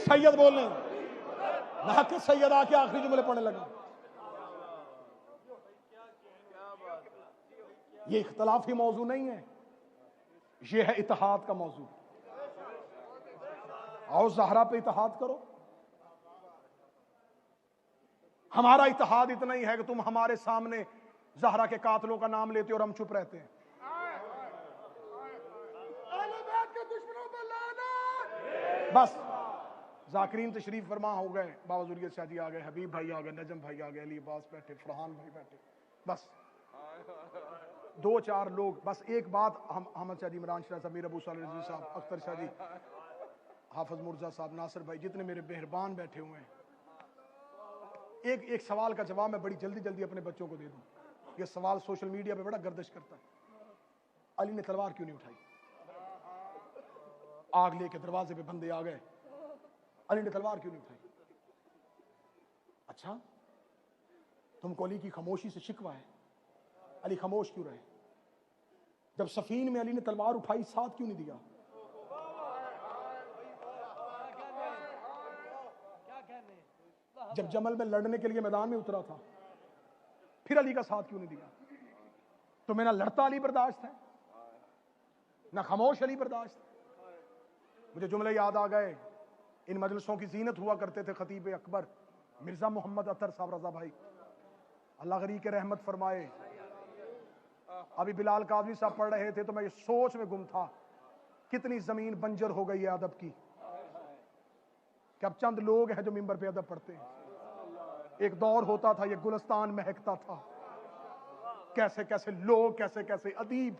सैयद बोलने, ना कि सैयद आके आखिरी जुमले पढ़ने लगे। ये इख्तलाफी मौजू नहीं है, ये है इत्तेहाद का मौजू। आओ ज़हरा पे इत्तेहाद करो। हमारा इत्तेहाद इतना ही है कि तुम हमारे सामने ज़हरा के कातलों का नाम लेते हो और हम चुप रहते हैं। बस जाकिरीन तशरीफ फरमा हो गए, बाबा ज़ुर्रियत शाह जी आ गए, हबीब भाई आ गए, नजम भाई आ गए, अली अब्बास बैठे, फरहान भाई बैठे, बस 2-4 लोग। बस एक बात, हम अहमद शाह जी, इमरान शाह साहब, मीर अबू सालिह रज़वी साहब, अख्तर शाह जी, हाफिज मुर्जा साहब, नासिर भाई, जितने मेरे मेहरबान बैठे हुए हैं, एक सवाल का जवाब मैं बड़ी जल्दी जल्दी अपने बच्चों को दे दूं। ये सवाल सोशल मीडिया पे बड़ा गर्दिश करता है। अली ने तलवार क्यों नहीं उठाई? आग लेके दरवाजे पे बंदे आ गए, अली ने तलवार क्यों नहीं उठाई? अच्छा, तुमको अली की खामोशी से शिकवा है, अली खामोश क्यों रहे? जब सफीन में अली ने तलवार उठाई, साथ क्यों नहीं दिया? जब जमल में लड़ने के लिए मैदान में उतरा था, फिर अली का साथ क्यों नहीं दिया? तो मेरा लड़ता अली बर्दाश्त है, ना खामोश अली बर्दाश्त है। मुझे जुमले याद आ गए, इन मजलिसों की जीनत हुआ करते थे खतीब अकबर मिर्जा मोहम्मद अतर साहब रजा भाई, अल्लाह गरी के रहमत फरमाए। अभी बिलाल कादरी साहब पढ़ रहे थे तो मैं ये सोच में गुम था, कितनी जमीन बंजर हो गई है अदब की, कि अब चंद लोग हैं जो मिंबर पे अदब पढ़ते हैं। एक दौर होता था, ये गुलस्तान महकता था, कैसे कैसे लोग, कैसे कैसे अदीब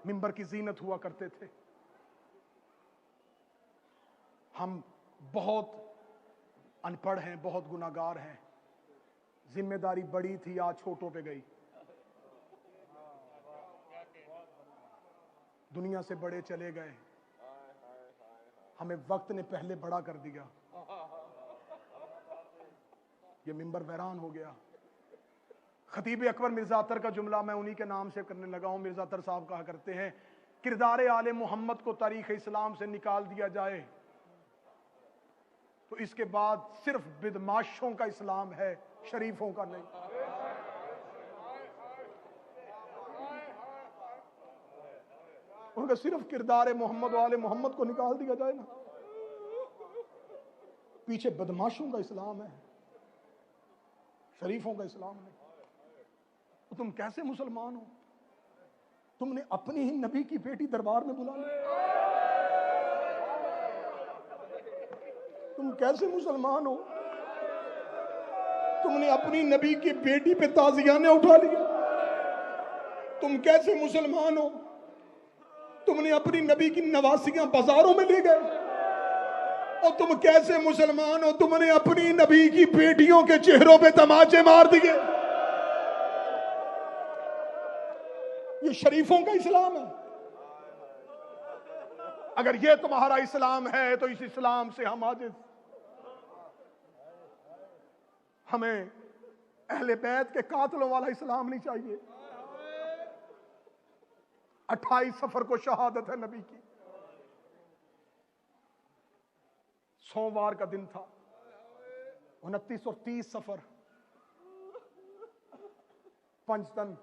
मिंबर की जीनत हुआ करते थे। हम बहुत अनपढ़ हैं, बहुत गुनाहगार हैं, जिम्मेदारी बड़ी थी, आज छोटों पे गई। दुनिया से बड़े चले गए, हमें वक्त ने पहले बड़ा कर दिया, ये मिंबर वैरान हो गया। खतीब अकबर मिर्जा अतर का जुमला मैं उन्हीं के नाम से करने लगा हूं। मिर्जा अतर साहब कहा करते हैं, किरदार आले मोहम्मद को तारीख इस्लाम से निकाल दिया जाए तो इसके बाद सिर्फ बिदमाशों का इस्लाम है, शरीफों का नहीं। उनका सिर्फ किरदार मोहम्मद वाले मोहम्मद को निकाल दिया जाए ना, पीछे बदमाशों का इस्लाम है, शरीफों का इस्लाम नहीं। तो तुम कैसे मुसलमान हो? तुमने अपनी ही नबी की बेटी दरबार में बुला ली। तुम कैसे मुसलमान हो? तुमने अपनी नबी की बेटी पे ताजियाने उठा लिया। तुम कैसे मुसलमान हो? तुमने अपनी नबी की नवासियां बाजारों में ले गए। और तुम कैसे मुसलमान हो? तुमने अपनी नबी की बेटियों के चेहरों पे तमाचे मार दिए। ये शरीफों का इस्लाम है। अगर ये तुम्हारा इस्लाम है तो इस इस्लाम से हम आजिज। हमें अहले बैत के कातलों वाला इस्लाम नहीं चाहिए। 28 सफर को शहादत है नबी की, सोमवार का दिन था। 29 और 30 सफर, पंचतन,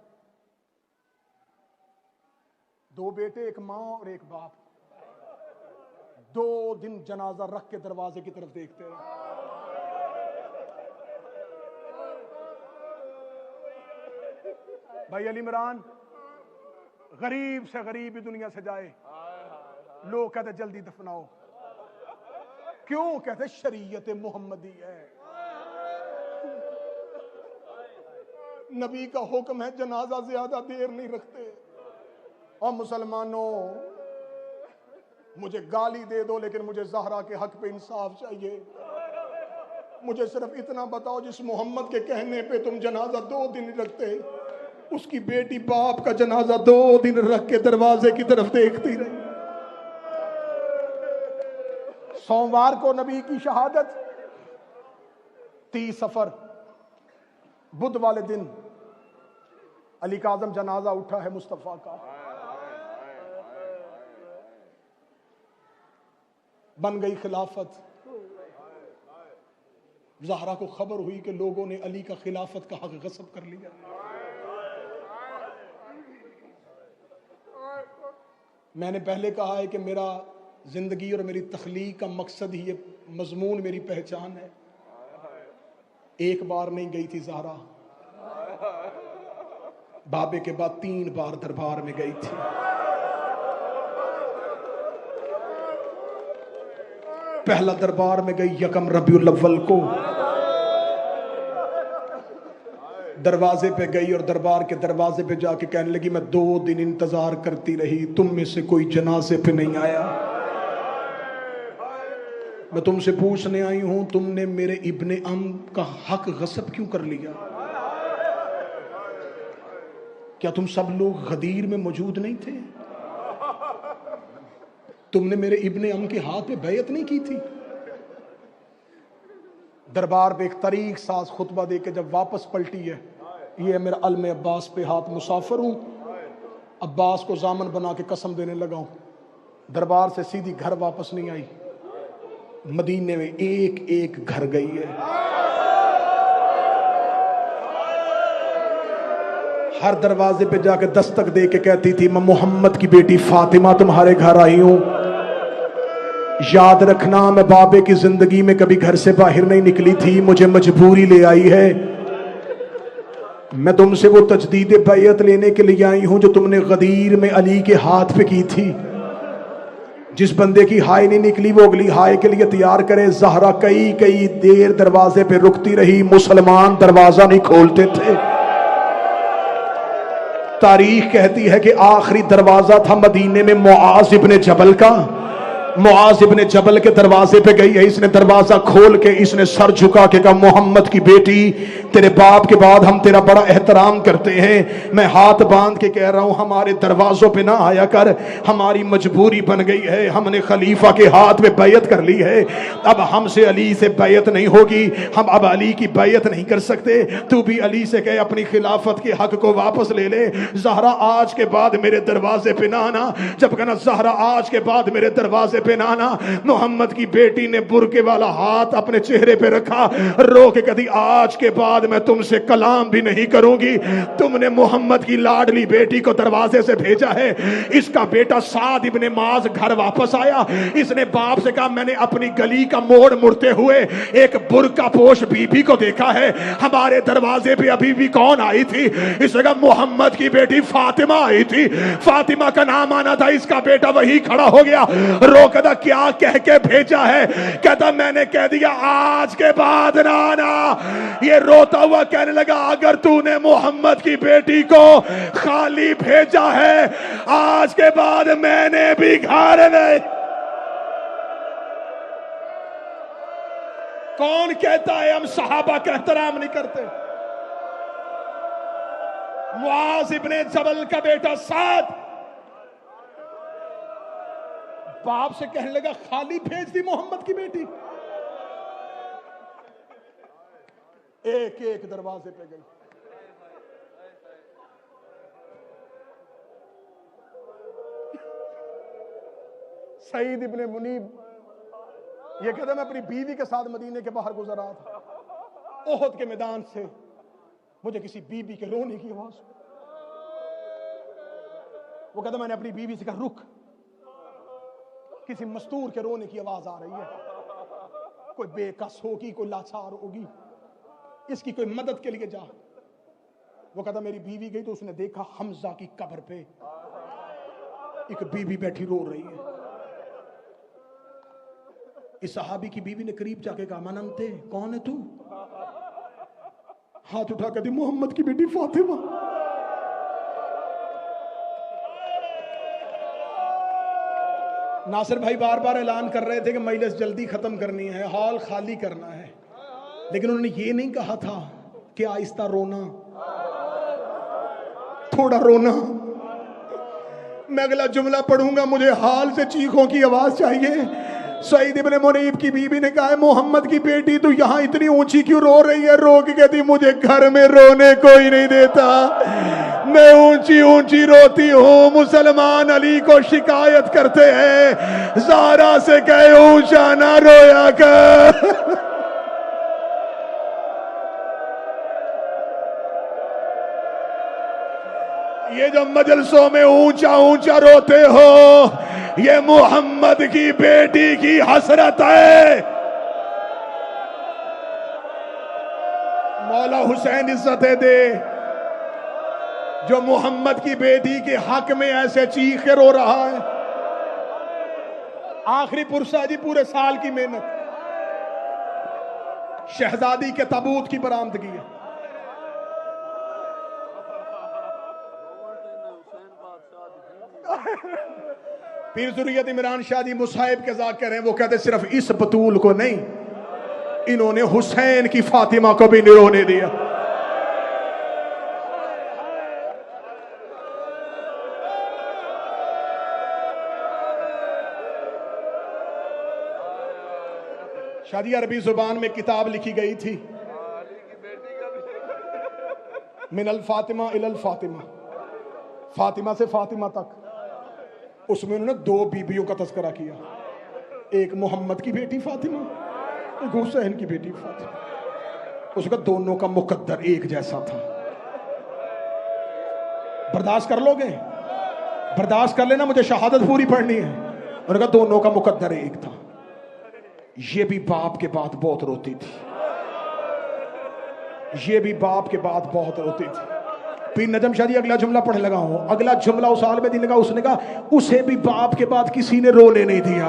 2 बेटे, एक मां और एक बाप, 2 दिन जनाजा रख के दरवाजे की तरफ देखते रहे। भाई अली इमरान गरीब से गरीब भी दुनिया से जाए, लोग कहते जल्दी दफनाओ। क्यों? कहते शरीयत मोहम्मदी है, नबी का हुक्म है, जनाजा ज्यादा देर नहीं रखते। और मुसलमानों, मुझे गाली दे दो लेकिन मुझे ज़हरा के हक पे इंसाफ चाहिए। मुझे सिर्फ इतना बताओ, जिस मोहम्मद के कहने पे तुम जनाजा 2 दिन रखते, उसकी बेटी बाप का जनाजा 2 दिन रख के दरवाजे की तरफ देखती रही। सोमवार को नबी की शहादत, 30 सफर, बुध वाले दिन अली काज़म जनाजा उठा है मुस्तफ़ा का। बन गई खिलाफत, ज़हरा को खबर हुई कि लोगों ने अली का खिलाफत का हक गस्ब कर लिया। मैंने पहले कहा है कि मेरा जिंदगी और मेरी तख्लीक का मकसद ही ये मजमून मेरी पहचान है। एक बार नहीं गई थी ज़हरा, बाबे के बाद 3 बार दरबार में गई थी। पहला दरबार में गई यकम रबीउल अव्वल को, दरवाजे पे गई और दरबार के दरवाजे पे जाके कहने लगी मैं 2 दिन इंतजार करती रही, तुम में से कोई जनाजे पे नहीं आया। मैं तुमसे पूछने आई हूं तुमने मेरे इब्ने अम का हक गस्ब क्यों कर लिया? क्या तुम सब लोग गदीर में मौजूद नहीं थे? तुमने मेरे इब्ने अम के हाथ पे बैयत नहीं की थी? दरबार पे एक तरीक साज खुतबा दे के जब वापस पलटी है, ये मेरा अलम अब्बास पे हाथ, मुसाफिर हूं, अब्बास को जामन बना के कसम देने लगा हूं। दरबार से सीधी घर वापस नहीं आई, मदीने में एक एक घर गई है। हर दरवाजे पे जाके दस्तक दे के कहती थी मैं मोहम्मद की बेटी फातिमा तुम्हारे घर आई हूं। याद रखना मैं बाबे की जिंदगी में कभी घर से बाहर नहीं निकली थी, मुझे मजबूरी ले आई है। मैं तुमसे वो तजदीद बैयत लेने के लिए आई हूं जो तुमने गदीर में अली के हाथ पे की थी। जिस बंदे की हाय नहीं निकली वो अगली हाय के लिए तैयार करे। ज़हरा कई कई देर दरवाजे पे रुकती रही, मुसलमान दरवाजा नहीं खोलते थे। तारीख कहती है कि आखिरी दरवाजा था मदीने में मुआज इब्ने जबल का। मुआज इब्ने जबल के दरवाजे पे गई है, इसने दरवाजा खोल के इसने सर झुका के कहा मोहम्मद की बेटी तेरे बाप के बाद हम तेरा बड़ा एहतराम करते हैं, मैं हाथ बांध के कह रहा हूं हमारे दरवाजों पे ना आया कर, हमारी मजबूरी बन गई है, हमने खलीफा के हाथ में बैयत कर ली है, अब हमसे अली से बैयत नहीं होगी, हम अब अली की बैयत नहीं कर सकते, तू भी अली से कहे अपनी खिलाफत के हक को वापस ले ले। ज़हरा आज के बाद मेरे दरवाजे पे ना आना। जब कहना ज़हरा आज के बाद मेरे दरवाजे पे ना आना, मोहम्मद की बेटी ने बुरके वाला हाथ अपने चेहरे पे रखा, रो के कभी आज के बाद मैं तुमसे कलाम भी नहीं करूंगी। तुमने मोहम्मद की लाडली बेटी को दरवाजे से भेजा है। इसका बेटा साद इब्ने माज घर वापस आया, इसने बाप से कहा मैंने अपनी गली का मोड़ मुड़ते हुए एक बुरका पोश बीबी को देखा है, हमारे दरवाजे पे अभी भी कौन आई थी? इसने कहा मोहम्मद की बेटी फातिमा आई थी, फातिमा का नाम आना था, इसका बेटा वही खड़ा हो गया, रो कहता क्या कह के भेजा है? कहता मैंने कह दिया आज के बाद ना आना। ये रोता हुआ कहने लगा अगर तूने मोहम्मद की बेटी को खाली भेजा है आज के बाद मैंने भी घर नहीं। कौन कहता है हम सहाबा का एहतराम नहीं करते? मुआज इब्ने जबल का बेटा साद बाप से कहने लगा खाली भेज दी मोहम्मद की बेटी। एक एक दरवाजे पे गई। सईद इब्ने मुनीब ये कहता मैं अपनी बीवी के साथ मदीने के बाहर गुजर रहा था, ओहद के मैदान से मुझे किसी बीवी के रोने की आवाज, वो कहता मैंने अपनी बीवी से कहा रुक, किसी मस्तूर के रोने की आवाज आ रही है, कोई बेकस होगी, कोई लाचार होगी, इसकी कोई मदद के लिए जा। वो कहता मेरी बीवी गई तो उसने देखा हमजा की कब्र पे एक बीवी बैठी रो रही है। इस सहाबी की बीवी ने करीब जाके कहा मनंते कौन है तू? हाथ उठा कहती मोहम्मद की बेटी फातिमा। नासिर भाई बार बार ऐलान कर रहे थे कि मजलिस जल्दी खत्म करनी है, हॉल खाली करना है, लेकिन उन्होंने ये नहीं कहा था कि आहिस्ता रोना, थोड़ा रोना। मैं अगला जुमला पढ़ूंगा, मुझे हाल से चीखों की आवाज चाहिए। सईद इब्ने मुनीब की बीबी ने कहा मोहम्मद की बेटी तू यहाँ इतनी ऊंची क्यों रो रही है? रो के कहती मुझे घर में रोने कोई नहीं देता, मैं ऊंची ऊंची रोती हूँ। मुसलमान अली को शिकायत करते हैं ज़हरा से कहे ऊंचा ना रोया कर। ये जो मजलसों में ऊंचा ऊंचा रोते हो, ये मोहम्मद की बेटी की हसरत है। मौला हुसैन इज्जतें दे, जो मोहम्मद की बेटी के हक में ऐसे चीख के रो रहा है। आखिरी पुरसा जी, पूरे साल की मेहनत, शहजादी के ताबूत की बरामदगी है। पीर ज़ुर्रियत इमरान शाह जी मुसाहिब के ज़ाकिर हैं, वो कहते सिर्फ इस बतूल को नहीं, इन्होंने हुसैन की फातिमा को भी नहीं रोने दिया। शादी अरबी जुबान में किताब लिखी गई थी, मिनल फातिमा इलल फातिमा, फातिमा से फातिमा तक। उसमें उन्होंने दो बीबियों का तस्करा किया, एक मोहम्मद की बेटी फातिमा, एक हुसैन की बेटी फातिमा। उसका दोनों का मुकद्दर एक जैसा था। बर्दाश्त कर लोगे? बर्दाश्त कर लेना, मुझे शहादत पूरी पढ़नी है। उनका दोनों का मुकद्दर एक था। ये भी बाप के बाद बहुत रोती थी, ये भी बाप के बाद बहुत रोती थी। पीर नजम शाह जी अगला जुमला पढ़ने लगा हूं। अगला जुमला उस आलम दिन का, उसने कहा उसे भी बाप के बाद किसी ने रोने नहीं दिया,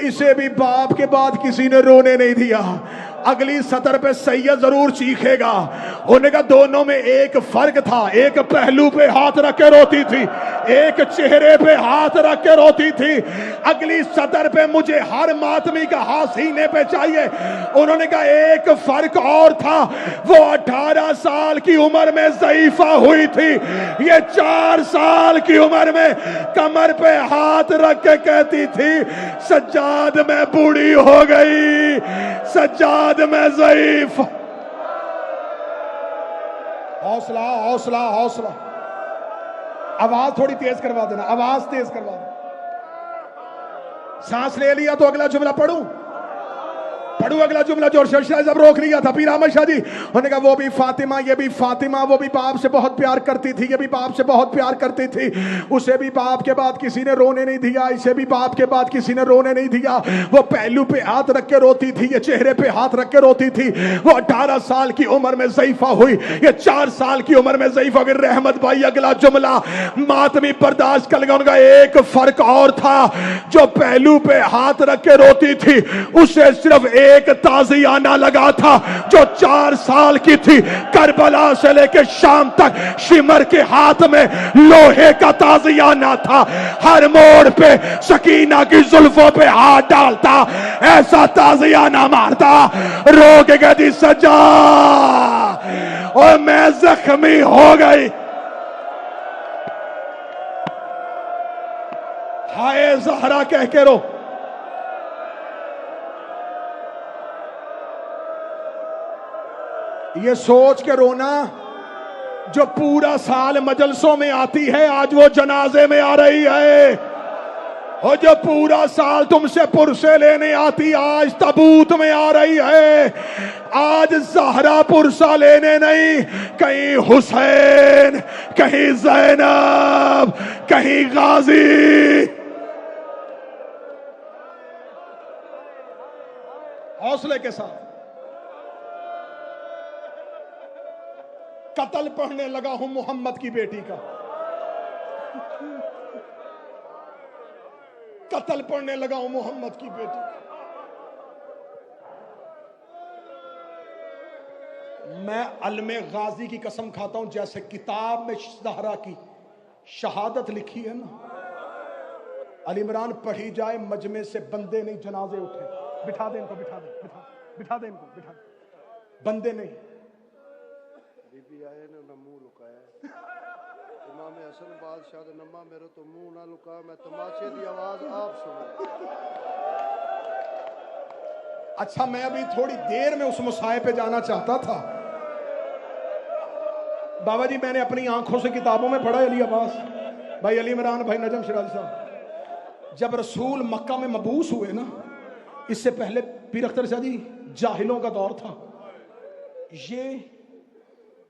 इसे भी बाप के बाद किसी ने रोने नहीं दिया। अगली सतर पे सैयद जरूर चीखेगा। उन्होंने कहा दोनों में एक फर्क था, एक पहलू पे हाथ रख के रोती थी, एक चेहरे पे हाथ रख के रोती थी। अगली सतर पे मुझे हर मातमी का हाथ सीने पे चाहिए। उन्होंने कहा एक फर्क और था, वो 18 साल की उम्र में ज़ईफा हुई थी, ये 4 साल की उम्र में कमर पे हाथ रख के कहती थी सज्जाद मैं बूढ़ी हो गई, सज्जाद मैं ज़ईफ। हौसला हौसला हौसला। आवाज थोड़ी तेज करवा देना, आवाज तेज करवा देना। सांस ले लिया तो अगला जुमला पढ़ूं? पढ़ू अगला जुमला जो शाह जब रोक लिया था पीर अहमद शाह जी। उन्होंने कहा वो भी फातिमा, ये भी फातिमा, वो भी बाप से बहुत प्यार करती थी, ये भी बाप से बहुत प्यार करती थी। उसे भी बाप के बाद किसी ने रोने नहीं दिया, इसे भी बाप के बाद किसी ने रोने नहीं दिया। वो पहलू पे हाथ रख के रोती थी, ये चेहरे पे हाथ रख के रोती थी। वो 18 साल की उम्र में ज़ईफा हुई, ये 4 साल की उम्र में ज़ईफा हुई। रहमत भाई अगला जुमला मातमी बर्दाश्त कर लगा। उनका एक फर्क और था, जो पहलू पे हाथ रख के रोती थी उसे सिर्फ एक ताजियाना लगा था, जो 4 साल की थी। करबला से लेकर शाम तक शिमर के हाथ में लोहे का ताजियाना था। हर मोड़ पे सकीना की जुल्फों पे हाथ डालता, ऐसा ताजियाना मारता, रो के कहती सजा और मैं जख्मी हो गई। हाय ज़हरा कह के रो। ये सोच के रोना, जो पूरा साल मजलसों में आती है आज वो जनाजे में आ रही है, और जो पूरा साल तुमसे पुरसे लेने आती आज ताबूत में आ रही है। आज ज़हरा पुरसा लेने नहीं, कहीं हुसैन, कहीं ज़ैनब, कहीं गाजी। हौसले के साथ कत्ल पढ़ने लगा हूं मोहम्मद की बेटी का, कत्ल पढ़ने लगा हूं मोहम्मद की बेटी। मैं अलमे गाजी की कसम खाता हूं, जैसे किताब में ज़हरा की शहादत लिखी है ना, अली इमरान पढ़ी जाए मजमे से बंदे नहीं जनाजे उठे। बिठा दे इनको, बिठा दे, बिठा दे इनको, बिठा दे। बंदे नहीं, बीबी आए ने ना मुंह लुकाया। इमाम हसन बादशाह दे नम्मा मेरे तो मुंह ना लुका, मैं तमाशे दी आवाज आप सुनो। अच्छा मैं अभी थोड़ी देर में उस मुसाहिब पे जाना चाहता था। बाबा जी मैंने अपनी आंखों से किताबों में पढ़ा अली अब्बास भाई, अली इमरान भाई, नजम शिराजी साहब, जब रसूल मक्का में मबूस हुए ना, इससे पहले पीर अख्तर शाह जी जाहिलों का दौर था। ये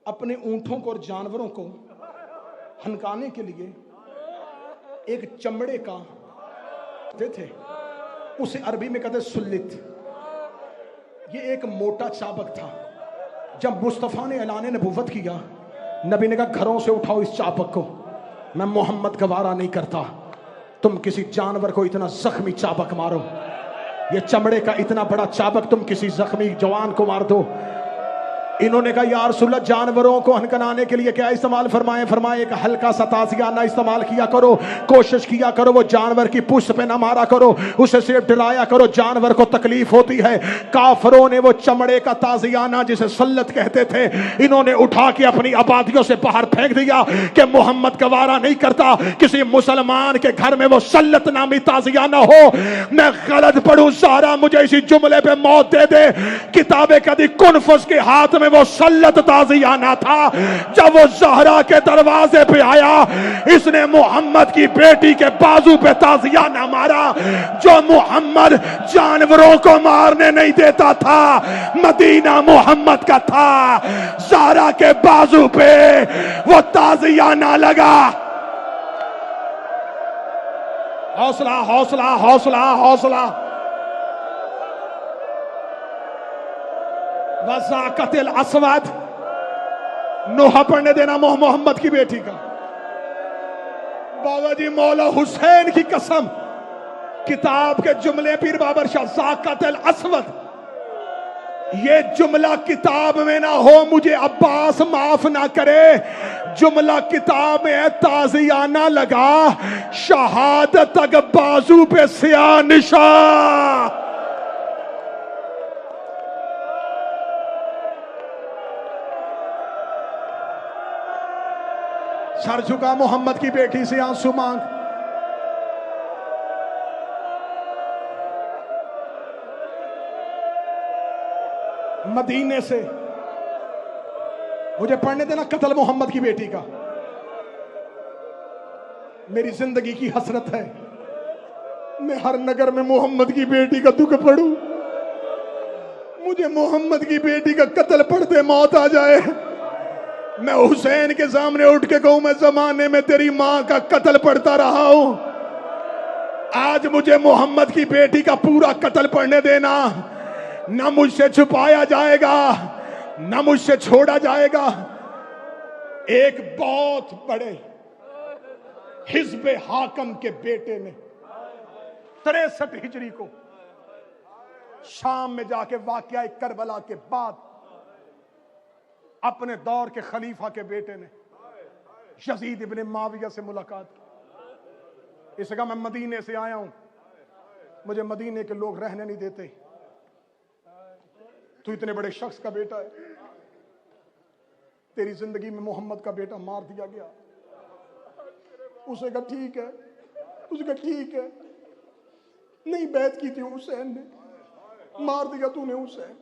अपने ऊंटों को और जानवरों को हनकाने के लिए एक चमड़े का थे, उसे अरबी में कहते सुल्लित। ये एक मोटा चाबक था। जब मुस्तफा ने ऐलान नबुव्वत किया, नबी ने कहा घरों से उठाओ इस चाबक को, मैं मोहम्मद गवारा नहीं करता तुम किसी जानवर को इतना जख्मी चाबक मारो। ये चमड़े का इतना बड़ा चाबक तुम किसी जख्मी जवान को मार दो। इन्होंने कहा या रसूलल्लाह, जानवरों को हनकनाने के लिए क्या इस्तेमाल फरमाए? फरमाए एक हल्का सा ताजियाना इस्तेमाल किया करो, कोशिश किया करो वो जानवर की पुष्ट पे ना मारा करो, उसे सिर्फ डराया करो, जानवर को तकलीफ होती है। काफरों ने वो चमड़े का ताजियाना जिसे सल्लत कहते थे, इन्होंने उठा के अपनी आबादियों से बाहर फेंक दिया कि मोहम्मद गवारा नहीं करता किसी मुसलमान के घर में वो सल्लत नामी ताजियाना हो। मैं गलत पढ़ूं ज़हरा मुझे इसी जुमले पे मौत दे दे। किताबे कदी कुनफुस के हाथ में वो सल्लत ताजियाना था। जब वो ज़हरा के दरवाजे पे आया, इसने मोहम्मद की बेटी के बाजू पे ताजियाना मारा। जो मोहम्मद जानवरों को मारने नहीं देता था, मदीना मोहम्मद का था। ज़हरा के बाजू पे वो ताजियाना लगा। हौसला हौसला हौसला हौसला। वज़ाक़तिल अस्वद, नोहा पढ़ने देना मोहम्मद की बेटी का। बाबा जी मौला हुसैन की कसम, किताब के जुमले पीर बाबर शाह ज़ाक़तिल अस्वद, ये जुमला किताब में ना हो, मुझे अब्बास माफ ना करे। जुमला किताब में है ताजियाना लगा, शहादत तक बाजू पे सिया निशान। सर झुका मोहम्मद की बेटी से आंसू मांग। मदीने से मुझे पढ़ने देना कत्ल मोहम्मद की बेटी का। मेरी जिंदगी की हसरत है, मैं हर नगर में मोहम्मद की बेटी का दुख पढ़ूं। मुझे मोहम्मद की बेटी का कत्ल पढ़ते मौत आ जाए, मैं हुसैन के सामने उठ के कहूं मैं जमाने में तेरी मां का कत्ल पढ़ता रहा हूं। आज मुझे मोहम्मद की बेटी का पूरा कत्ल पढ़ने देना। न मुझसे छुपाया जाएगा, न मुझसे छोड़ा जाएगा। एक बहुत बड़े हिज़्ब हाकम के बेटे ने 63 हिजरी को शाम में जाके वाक़या करबला के बाद अपने दौर के खलीफा के बेटे ने यजीद इब्ने माविया से मुलाकात की। इसका मैं मदीने से आया हूं, मुझे मदीने के लोग रहने नहीं देते, तू इतने बड़े शख्स का बेटा है, तेरी जिंदगी में मोहम्मद का बेटा मार दिया गया। उसे कहा ठीक है, उसने कहा ठीक है, नहीं बैत की थी हुसैन ने, मार दिया तूने हुसैन,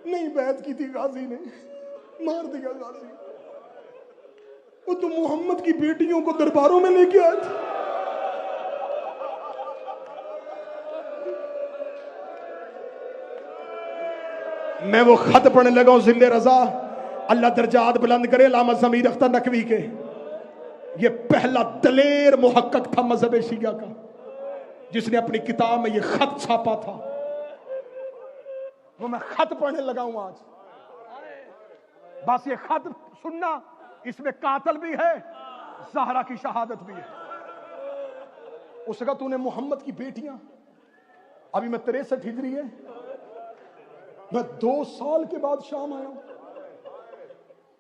नहीं बैत की थी गाजी ने, मार दिया गाजी। वो तो मोहम्मद की बेटियों को दरबारों में लेके आए थे। मैं वो खत पढ़ने लगा हूं जिले रजा, अल्लाह दर्जात बुलंद करे, अल्लामा ज़मीर अख्तर नकवी के। ये पहला दलेर मुहक्कक था मजहब शिया का, जिसने अपनी किताब में ये खत छापा था। वो मैं खत पढ़ने लगा हूं आज। बस ये खत सुनना, इसमें कातल भी है, ज़हरा की शहादत भी है। उसका तूने मोहम्मद की बेटियां, अभी मैं 63 हिजरी है, मैं 2 साल के बाद शाम आया हूं।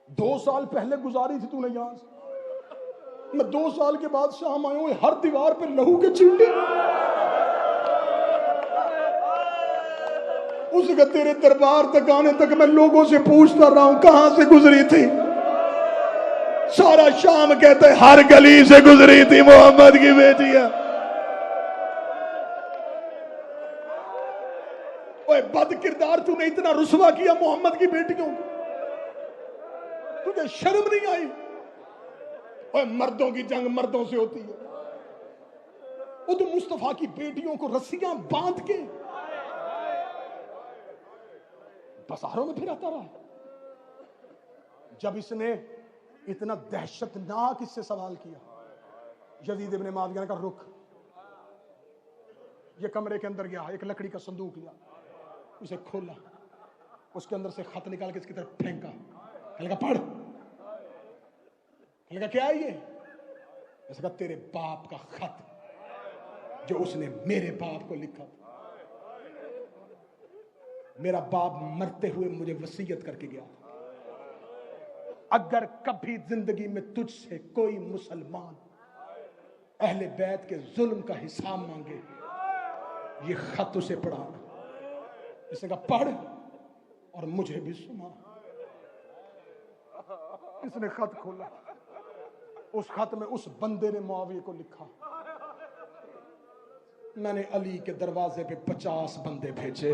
2 साल पहले गुजारी थी तूने यहां से, मैं 2 साल के बाद शाम आया हूं। हर दीवार पर लहू के छींटे। उसका तेरे दरबार तक आने तक मैं लोगों से पूछता रहा हूं कहां से गुजरी थी। सारा शाम कहते हर गली से गुजरी थी मोहम्मद की बेटियां। ओए बद किरदार, तूने इतना रुसवा किया मोहम्मद की बेटियों को, तुझे शर्म नहीं आई? ओए मर्दों की जंग मर्दों से होती है। वो तो मुस्तफा की बेटियों को रस्सियां बांध के बाजारों में फिराता रहा। जब इसने इतना दहशतनाक इससे सवाल किया, यजीद इब्ने मुआविया ने कहा रुक। ये कमरे के अंदर गया, एक लकड़ी का संदूक लिया, उसे खोला, उसके अंदर से खत निकाल के इसकी तरफ फेंका। कहने लगा पढ़। कहने लगा क्या है ये? ऐसा कहा तेरे बाप का खत जो उसने मेरे बाप को लिखा था। मेरा बाप मरते हुए मुझे वसीयत करके गया था, अगर कभी जिंदगी में तुझसे कोई मुसलमान अहले बैत के जुल्म का हिसाब मांगे, ये खत उसे पढ़ाना। इसने कहा पढ़ और मुझे भी सुना। इसने खत खोला, उस खत में उस बंदे ने मुआविया को लिखा, मैंने अली के दरवाजे पे 50 बंदे भेजे,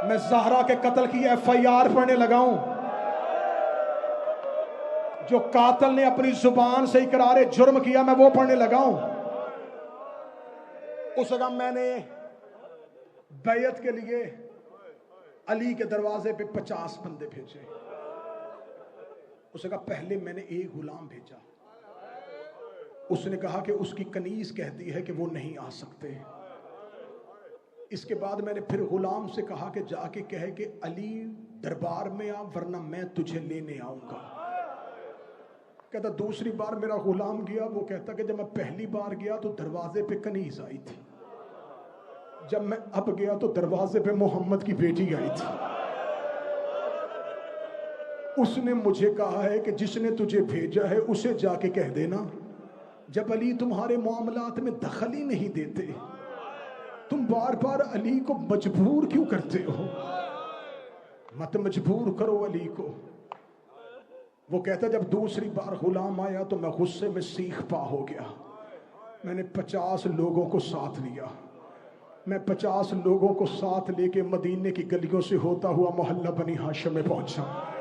मैं ज़हरा के कत्ल की FIR पढ़ने लगा हूं। जो कातिल ने अपनी जुबान से इकरार जुर्म किया, मैं वो पढ़ने लगा हूं। उस वक्त मैंने बैयत के लिए अली के दरवाजे पे 50 बंदे भेजे। उसने कहा पहले मैंने एक गुलाम भेजा, उसने कहा कि उसकी कनीज कहती है कि वो नहीं आ सकते। इसके बाद मैंने फिर गुलाम से कहा कि जाके कहे कि अली दरबार में आ, वरना मैं तुझे लेने आऊंगा। कहता दूसरी बार मेरा गुलाम गया, वो कहता कि जब मैं पहली बार गया तो दरवाजे पे कनीज आई थी, जब मैं अब गया तो दरवाजे पे मोहम्मद की बेटी आई थी। उसने मुझे कहा है कि जिसने तुझे भेजा है उसे जाके कह देना, जब अली तुम्हारे मामलात में दखल ही नहीं देते, तुम बार बार अली को मजबूर क्यों करते हो? मत मजबूर करो अली को। वो कहता जब दूसरी बार गुलाम आया तो मैं गुस्से में सीख पा हो गया। मैंने 50 लोगों को साथ लिया, मैं 50 लोगों को साथ लेके मदीने की गलियों से होता हुआ मोहल्ला बनी हाशिम में पहुंचा।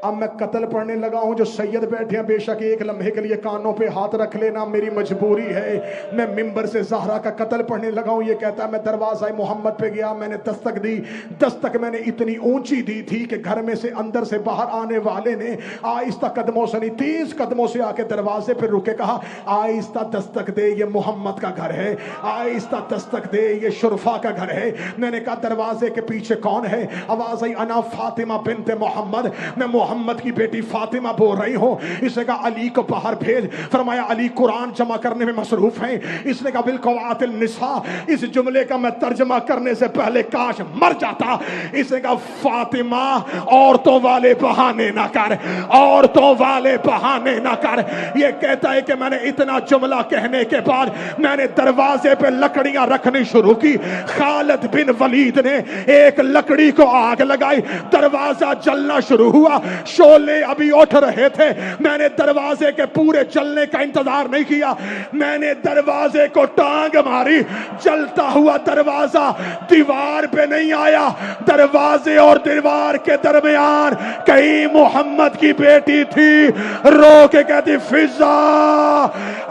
अब मैं कत्ल पढ़ने लगा हूं। जो सैयद बैठे हैं बेशक एक लम्हे के लिए कानों पे हाथ रख लेना, मेरी मजबूरी है। मैं मिंबर से ज़हरा का कत्ल पढ़ने लगा हूं। ये कहता है मैं दरवाज़ा मोहम्मद पे गया, मैंने दस्तक दी। दस्तक मैंने इतनी ऊंची दी थी कि घर में से अंदर से बाहर आने वाले ने आहिस्ता कदमों से नहीं 30 कदमों से आके दरवाजे पे रुके, कहा आहिस्ता दस्तक दे, ये मोहम्मद का घर है, आहिस्ता दस्तक दे, ये शुरफा का घर है। मैंने कहा दरवाजे के पीछे कौन है? आवाज आई अना फातिमा बिन्ते मोहम्मद, मैं मोहम्मद की बेटी फातिमा बोल रही हूँ। इसने कहा अली को बाहर भेज। फरमाया अली कुरान जमा करने में मसरूफ हैं। इसने कहा बिलकवातिल निसा, इस जुमले का मैं तर्जमा करने से पहले काश मर जाता। इसने कहा फातिमा औरतों वाले बहाने ना कर, औरतों वाले बहाने ना कर। ये कहता है कि मैंने इतना जुमला कहने के बाद मैंने दरवाजे पे लकड़ियां रखनी शुरू की। खालिद बिन वलीद ने एक लकड़ी को आग लगाई, दरवाजा जलना शुरू हुआ। शोले अभी उठ रहे थे। मैंने दरवाजे के पूरे जलने का इंतजार नहीं किया, मैंने दरवाजे को टांग मारी। जलता हुआ दरवाजा दीवार पे नहीं आया, दरवाजे और दीवार के दरमियान कहीं मोहम्मद की बेटी थी। रो के कहती फिजा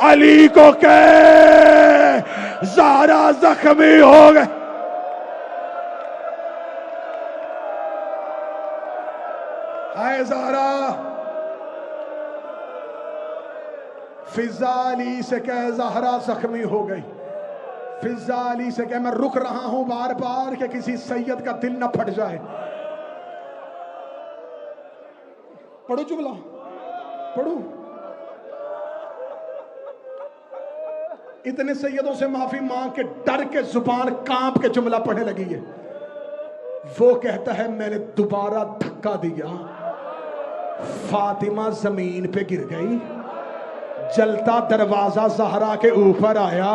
अली को कह ज़हरा जख्मी हो गए। हाय ज़हरा, फिजा अली से कह ज़हरा जख्मी हो गई। फिजा अली से कह मैं रुक रहा हूं बार बार कि किसी सैयद का दिल न फट जाए। पढ़ो जुमला, पढ़ो। इतने सैयदों से माफी मांग के डर के जुबान कांप के जुमला पढ़ने लगी है। वो कहता है मैंने दोबारा धक्का दिया, फातिमा जमीन पे गिर गई, जलता दरवाजा ज़हरा के ऊपर आया।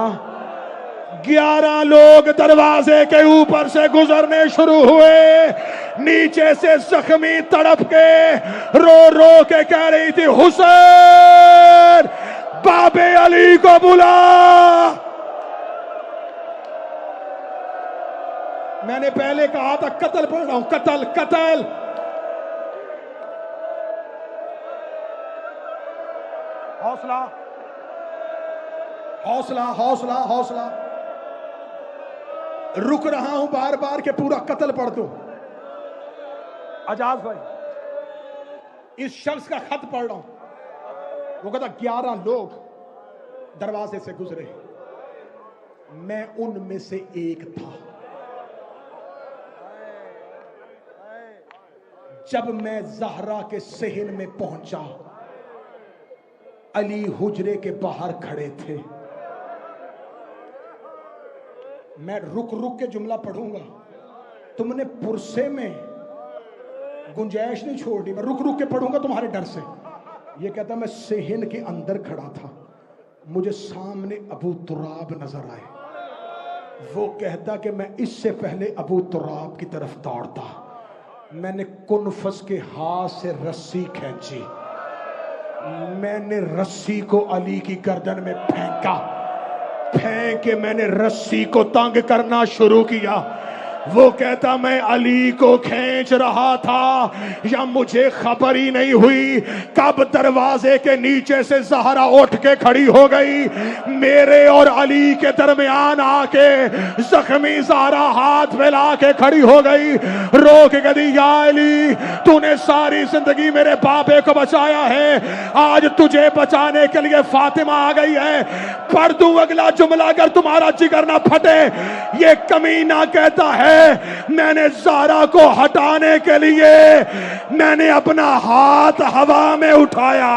11 लोग दरवाजे के ऊपर से गुजरने शुरू हुए। नीचे से जख्मी तड़प के रो रो के कह रही थी हुसैन बाबे अली को बुला। मैंने पहले कहा था कत्ल पढ़ रहा हूं, कत्ल कत्ल। हौसला हौसला हौसला हौसला। रुक रहा हूं बार बार के पूरा कत्ल पढ़ दूं। आजाद भाई, इस शख्स का खत पढ़ रहा हूं। वो कहता 11 लोग दरवाजे से गुजरे, मैं उनमें से एक था। जब मैं ज़हरा के सहन में पहुंचा, अली हुजरे के बाहर खड़े थे। मैं रुक रुक के जुमला पढ़ूंगा, तुमने पुरसे में गुंजाइश नहीं छोड़ी, मैं रुक रुक के पढ़ूंगा तुम्हारे डर से। ये कहता मैं सेहन के अंदर खड़ा था, मुझे सामने अबू तुराब नजर आए। वो कहता कि मैं इससे पहले अबू तुराब की तरफ दौड़ता, मैंने कुनफस के हाथ से रस्सी खींची, मैंने रस्सी को अली की गर्दन में फेंका, फेंक के मैंने रस्सी को तंग करना शुरू किया। वो कहता मैं अली को खींच रहा था, या मुझे खबर ही नहीं हुई कब दरवाजे के नीचे से ज़हरा उठ के खड़ी हो गई, मेरे और अली के दरमियान आके जख्मी ज़हरा हाथ फैला के खड़ी हो गई। रो के कहती या अली, तूने सारी जिंदगी मेरे बापे को बचाया है, आज तुझे बचाने के लिए फातिमा आ गई है। पढ़ दूं अगला जुमला अगर तुम्हारा जिगर ना फटे। ये कमीना कहता है मैंने ज़हरा को हटाने के लिए मैंने अपना हाथ हवा में उठाया,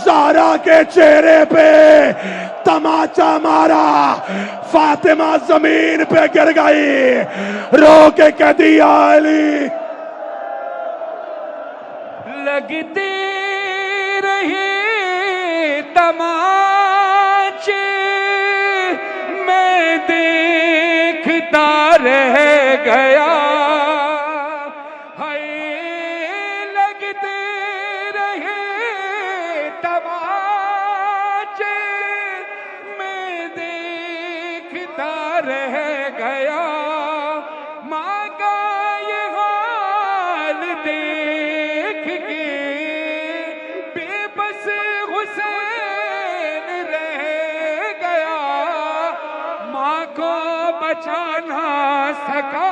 ज़हरा के चेहरे पे तमाचा मारा, फातिमा जमीन पे गिर गई। रो के कहती अली, लगती रही तमाचे मैं देखता रह गया, हाय लगते रहे तमाचे मैं देखता रह गया। माँ का ये हाल देख के बेबस हुसैन रह गया, माँ को बचा ना सका।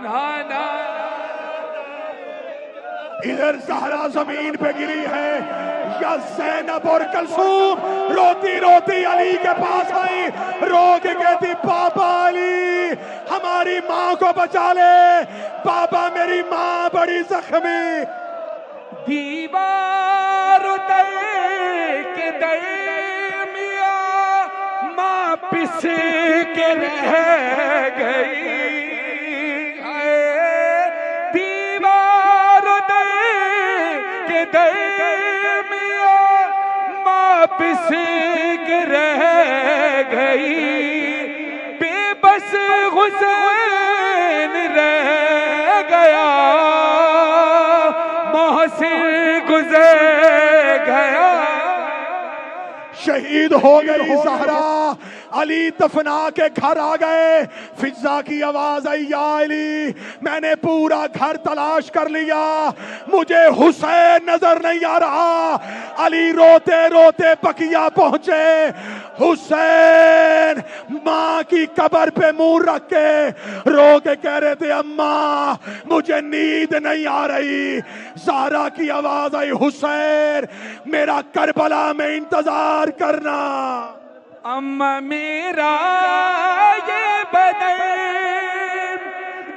नाना इधर ज़हरा जमीन पे गिरी है, या ज़ैनब और कलसूम रोती रोती अली के पास आई, रो के कहती पापा अली हमारी माँ को बचा ले, पापा मेरी माँ बड़ी जख्मी। दीवार उतर के दरमिया माँ पिस के रह गई, दीवार उतर के दरमिया माँ पिस के रह गई, बेबस हुसैन रह गया, मोहसिन गुजर गया। शहीद हो गई ज़हरा, अली दफना के घर आ गए। फिजा की आवाज आई या अली, मैंने पूरा घर तलाश कर लिया, मुझे हुसैन नजर नहीं आ रहा। अली रोते रोते बकिया पहुंचे, हुसैन माँ की कब्र पे मुंह रख के रो के कह रहे थे अम्मा मुझे नींद नहीं आ रही। ज़हरा की आवाज आई हुसैन मेरा करबला में इंतजार करना। अम्मा मेरा ये बदन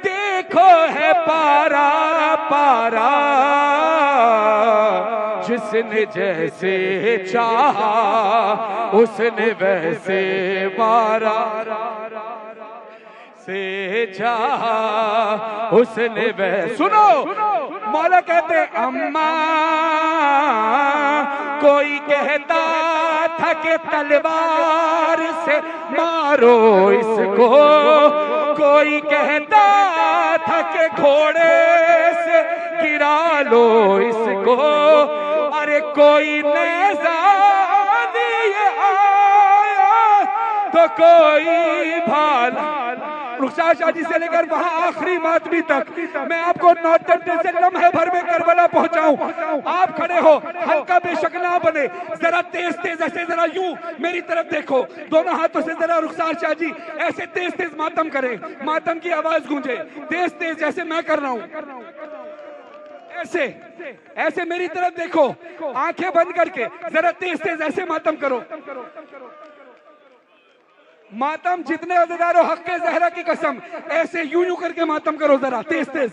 देखो है पारा पारा, जिसने जैसे चाहा उसने वैसे मारा, से चाहा उसने वैसे। सुनो मौला कहते अम्मा कोई कहता था कि तलवार से मारो इसको, कोई कहता था कि घोड़े से गिरा लो इसको, अरे कोई नेज़ा लिए आया तो कोई भाला रुखसार शाह जी से लेकर वहां आखिरी मातमी तक मैं आपको नौतन से लम्हे भर में करबला पहुंचाऊं। आप खड़े हो, हल्का बेशक ना बने, जरा तेज तेज ऐसे जरा यूं मेरी तरफ देखो, दोनों हाथों से जरा रुखसार शाह जी ऐसे तेज तेज मातम करें, मातम की आवाज गूंजे तेज तेज जैसे मैं कर रहा हूं। ऐसे ऐसे मेरी तरफ देखो, आंखें बंद करके जरा तेज तेज ऐसे मातम करो। मातम जितने अज़दारो हक के ज़हरा की कसम, ऐसे यूं यूं करके मातम करो जरा तेज तेज,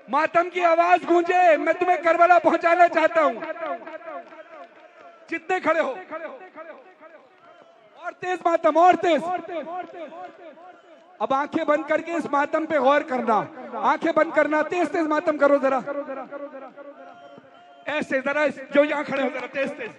मातम की आवाज गूंजे। मैं तुम्हें करबला पहुंचाना चाहता हूं। जितने खड़े हो और तेज मातम, और तेज। अब आंखें बंद करके इस मातम पे गौर करना, आंखें बंद करना, तेज तेज मातम करो जरा ऐसे, जरा जो यहां खड़े हो जरा तेज तेज।